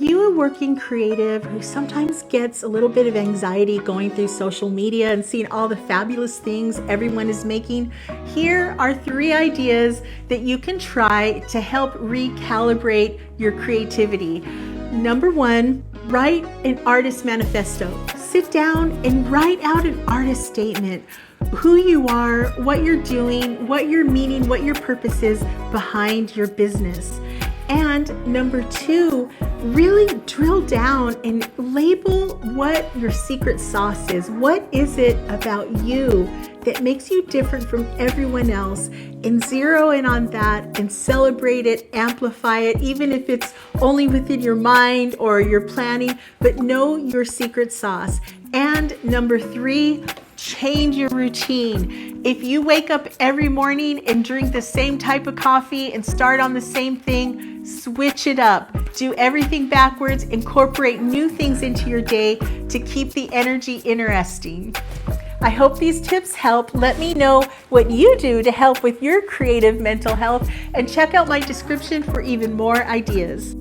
you a working creative who sometimes gets a little bit of anxiety going through social media and seeing all the fabulous things everyone is making? Here are 3 ideas that you can try to help recalibrate your creativity. Number 1, write an artist manifesto. Sit down and write out an artist statement. Who you are, what you're doing, what your meaning, what your purpose is behind your business. And number 2, really drill down and label what your secret sauce is. What is it about you that makes you different from everyone else? And zero in on that and celebrate it, amplify it, even if it's only within your mind or your planning, but know your secret sauce. And number 3, change your routine. If you wake up every morning and drink the same type of coffee and start on the same thing, switch it up. Do everything backwards. Incorporate new things into your day to keep the energy interesting. I hope these tips help. Let me know what you do to help with your creative mental health, and check out my description for even more ideas.